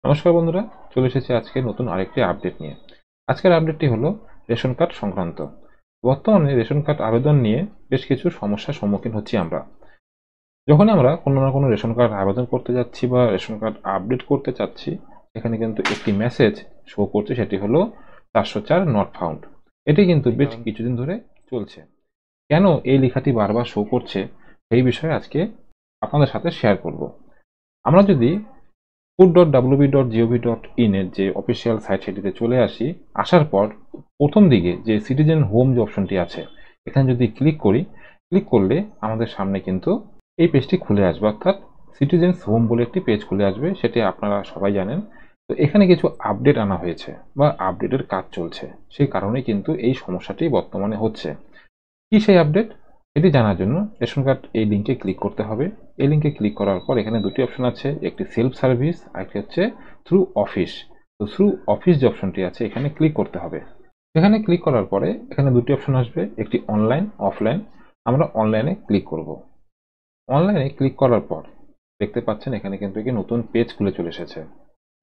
নমস্কার বন্ধুরা, চলে এসেছি আজকে নতুন আরেকটি আপডেট নিয়ে। আজকের আপডেটটি হলো রেশন কার্ড সংক্রান্ত। বর্তমানে রেশন কার্ড আবেদন নিয়ে বেশ কিছু সমস্যার সম্মুখীন হচ্ছি আমরা। যখন আমরা কোনো না কোনো রেশন কার্ড আবেদন করতে যাচ্ছি বা রেশন কার্ড আপডেট করতে চাচ্ছি, এখানে কিন্তু একটি মেসেজ শো করছে, সেটি হলো 404 নট ফাউন্ড। এটি কিন্তু বেশ কিছুদিন ধরে চলছে। কেন এই লেখাটি বারবার শো করছে সেই বিষয়ে আজকে আপনাদের সাথে শেয়ার করব। আমরা যদি food.wb.gov.in এর যে অফিসিয়াল সাইট সেটিতে চলে আসি, আসার পর প্রথম দিকে যে সিটিজেন হোম যে অপশনটি আছে এখানে যদি ক্লিক করলে আমাদের সামনে কিন্তু এই পেজটি খুলে আসবে, অর্থাৎ সিটিজেন্স হোম বলে একটি পেজ খুলে আসবে। সেটি আপনারা সবাই জানেন। তো এখানে কিছু আপডেট আনা হয়েছে বা আপডেটের কাজ চলছে, সেই কারণে কিন্তু এই সমস্যাটি বর্তমানে হচ্ছে। কি সেই আপডেট? এটি জানার জন্য রেশন কার্ড এই লিঙ্কে ক্লিক করতে হবে। এই লিঙ্কে ক্লিক করার পর এখানে দুটি অপশন আছে, একটি সেলফ সার্ভিস আর একটি হচ্ছে থ্রু অফিস। তো থ্রু অফিস যে অপশনটি আছে এখানে ক্লিক করতে হবে। এখানে ক্লিক করার পরে এখানে দুটি অপশন আসবে, একটি অনলাইন, অফলাইন। আমরা অনলাইনে ক্লিক করব। অনলাইনে ক্লিক করার পর দেখতে পাচ্ছেন এখানে কিন্তু একটি নতুন পেজ খুলে চলে এসেছে।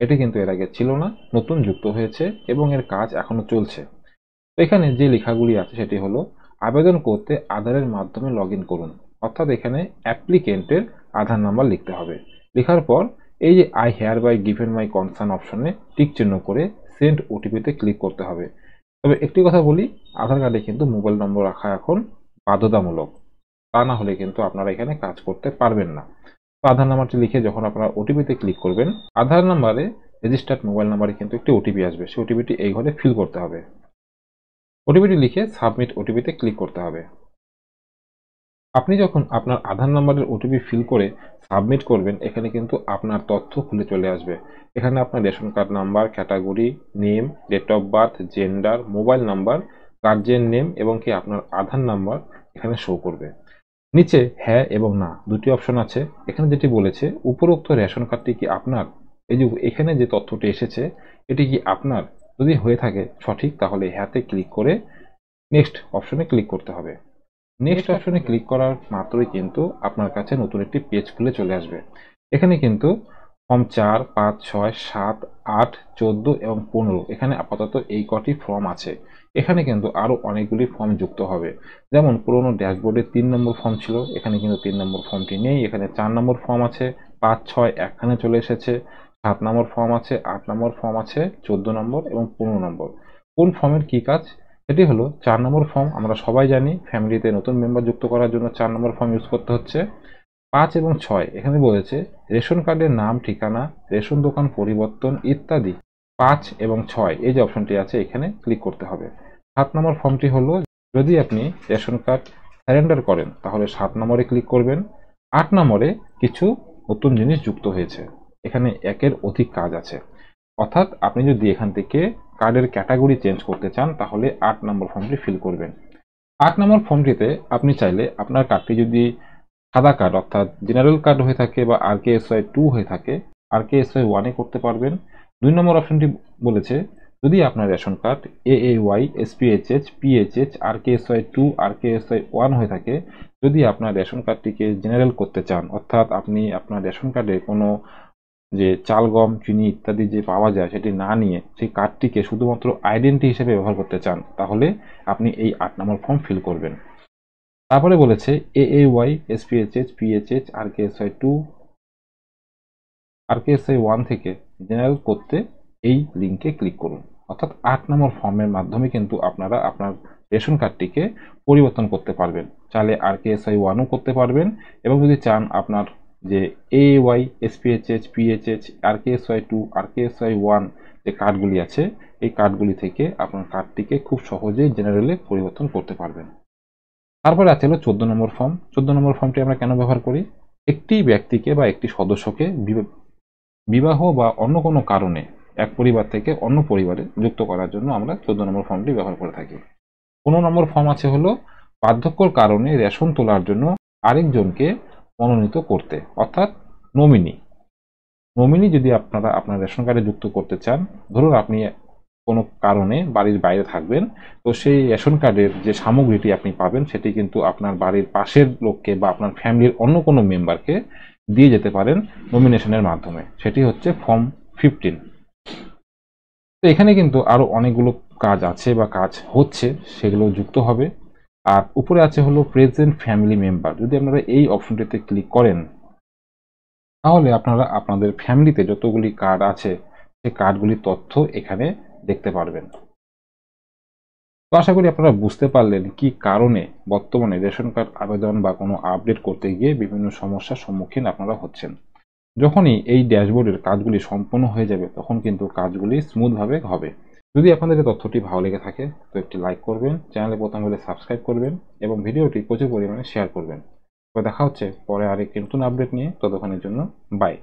এটি কিন্তু এর আগে ছিল না, নতুন যুক্ত হয়েছে এবং এর কাজ এখনো চলছে। তো এখানে যে লেখাগুলি আছে সেটি হলো আবেদন করতে আধারের মাধ্যমে লগ ইন করুন, অর্থাৎ এখানে অ্যাপ্লিকেন্টের আধার নাম্বার লিখতে হবে। লেখার পর এই যে I hereby given my concern অপশনে টিক চিহ্ন করে সেন্ড ওটিপিতে ক্লিক করতে হবে। তবে একটি কথা বলি, আধার কার্ডে কিন্তু মোবাইল নম্বর রাখা এখন বাধ্যতামূলক। তা না হলে কিন্তু আপনারা এখানে কাজ করতে পারবেন না। তো আধার নাম্বারটি লিখে যখন আপনারা ওটিপিতে ক্লিক করবেন, আধার নাম্বারে রেজিস্টার্ড মোবাইল নাম্বারে কিন্তু একটি ওটিপি আসবে। সেই ওটিপিটি এই ঘরে ফিল করতে হবে। ওটিপিটি লিখে সাবমিট ওটিপিতে ক্লিক করতে হবে। আপনি যখন আপনার আধার নাম্বারের ওটিপি ফিল করে সাবমিট করবেন, এখানে কিন্তু আপনার তথ্য খুলে চলে আসবে। এখানে আপনার ration card number, category, name, date of birth, gender, mobile number, guardian name এবং কি আপনার আধার নাম্বার এখানে শো করবে। নিচে হ্যাঁ এবং না দুটি অপশন আছে। এখানে যেটি বলেছে উপরোক্ত রেশন কার্ডটি কি আপনার, এই যে এখানে যে তথ্যটি এসেছে এটি কি আপনার, যদি হয়ে থাকে সঠিক তাহলে হ্যাঁতে ক্লিক করে নেক্সট অপশনে ক্লিক করতে হবে। নেক্সট অপশনে ক্লিক করার মাত্রই কিন্তু আপনার কাছে নতুন একটি পেজ খুলে চলে আসবে। এখানে কিন্তু ফর্ম 4, 5, 6, 7, 8, 14 এবং 15 এখানে আপাতত এই কটি ফর্ম আছে। এখানে কিন্তু আরো অনেকগুলি ফর্ম যুক্ত হবে। যেমন পুরোনো ড্যাশবোর্ডে 3 নম্বর ফর্ম ছিল, এখানে কিন্তু 3 নম্বর ফর্মটি নেই। এখানে 4 নম্বর ফর্ম আছে, 5, 6 এখানে চলে এসেছে, 7 নম্বর ফর্ম আছে, 8 নম্বর ফর্ম আছে, 14 নম্বর এবং 15 নম্বর। কোন ফর্মের কি কাজ? এটি হলো 4 নম্বর ফর্ম। আমরা সবাই জানি ফ্যামিলিতে নতুন মেম্বার যুক্ত করার জন্য 4 নম্বর ফর্ম ইউজ করতে হচ্ছে। 5 এবং 6 এখানে বলেছে রেশন কার্ডের নাম, ঠিকানা, রেশন দোকান পরিবর্তন ইত্যাদি। 5 এবং 6 এই যে অপশনটি আছে এখানে ক্লিক করতে হবে। 7 নম্বর ফর্মটি হলো যদি আপনি রেশন কার্ড সারেন্ডার করেন তাহলে 7 নম্বরে ক্লিক করবেন। 8 নম্বরে কিছু নতুন জিনিস যুক্ত হয়েছে, এখানে একের অধিক কাজ আছে। অর্থাৎ আপনি যদি এখান থেকে কার্ডের ক্যাটাগরি চেঞ্জ করতে চান তাহলে 8 নম্বর ফর্মটি ফিল করবেন। 8 নম্বর ফর্মটিতে আপনি চাইলে আপনার কার্ডটি যদি সাদা কার্ড অর্থাৎ জেনারেল কার্ড হয়ে থাকে বা RKSY 2 হয়ে থাকে, RKSY 1 এ করতে পারবেন। 2 নম্বর অপশনটি বলেছে যদি আপনার ration card AAY, SPHH, PHH, RKSY 2, RKSY 1 হয়ে থাকে, যদি আপনার রেশন কার্ডটিকে জেনারেল করতে চান অর্থাৎ আপনি আপনার রেশন কার্ডে কোনো যে চাল, গম, চিনি ইত্যাদি যে পাওয়া যায় সেটি না নিয়ে সেই কার্ডটিকে শুধুমাত্র আইডেন্টি হিসেবে ব্যবহার করতে চান, তাহলে আপনি এই 8 নম্বর ফর্ম ফিল করবেন। তারপরে বলেছে AAY, SPHH, PHH, RKSY 2, RKSY 1 থেকে জেনারেল করতে এই লিঙ্কে ক্লিক করুন। অর্থাৎ 8 নম্বর ফর্মের মাধ্যমে কিন্তু আপনারা আপনার রেশন কার্ডটিকে পরিবর্তন করতে পারবেন। চাইলে RKSY 1 ও করতে পারবেন এবং যদি চান আপনার যে AAY, SPHH, PHH, RKSY 2, RKSY 1 যে কার্ডগুলি আছে এই কার্ডগুলি থেকে আপনার কার্ডটিকে খুব সহজেই জেনারেলে পরিবর্তন করতে পারবেন। তারপরে আছে হলো 14 নম্বর ফর্ম। 14 নম্বর ফর্মটি আমরা কেন ব্যবহার করি? একটি ব্যক্তিকে বা একটি সদস্যকে বিবাহ বা অন্য কোনো কারণে এক পরিবার থেকে অন্য পরিবারে যুক্ত করার জন্য আমরা 14 নম্বর ফর্মটি ব্যবহার করে থাকি। 15 নম্বর ফর্ম আছে হলো বার্ধক্যর কারণে রেশন তোলার জন্য আরেকজনকে মনোনীত করতে, অর্থাৎ নমিনি। নমিনি যদি আপনারা আপনার রেশন কার্ডে যুক্ত করতে চান, ধরুন আপনি কোনো কারণে বাড়ির বাইরে থাকবেন, তো সেই রেশন কার্ডের যে সামগ্রীটি আপনি পাবেন সেটি কিন্তু আপনার বাড়ির পাশের লোককে বা আপনার ফ্যামিলির অন্য কোনো মেম্বারকে দিয়ে যেতে পারেন নমিনেশনের মাধ্যমে। সেটি হচ্ছে ফর্ম 15। তো এখানে কিন্তু আরো অনেকগুলো কাজ আছে বা কাজ হচ্ছে, সেগুলো যুক্ত হবে। আর উপরে আছে হলো প্রেজেন্ট ফ্যামিলি মেম্বার। যদি আপনারা এই অপশনটিতে ক্লিক করেন তাহলে আপনারা আপনাদের ফ্যামিলিতে যতগুলি কার্ড আছে সেই কার্ডগুলির তথ্য এখানে দেখতে পারবেন। তো আশা করি আপনারা বুঝতে পারলেন কি কারণে বর্তমানে রেশন কার্ড আবেদন বা কোনো আপডেট করতে গিয়ে বিভিন্ন সমস্যার সম্মুখীন আপনারা হচ্ছেন। যখনই এই ড্যাশবোর্ডের কাজগুলি সম্পূর্ণ হয়ে যাবে তখন কিন্তু কাজগুলি স্মুথভাবে হবে। যদি আপনাদের এই তথ্যটি ভালো লেগে থাকে তো একটি লাইক করবেন, চ্যানেলে প্রথম হলে সাবস্ক্রাইব করবেন এবং ভিডিওটি প্রচুর পরিমাণে শেয়ার করবেন। তো দেখা হচ্ছে পরে আরেকটি নতুন আপডেট নিয়ে। ততক্ষণের জন্য বাই।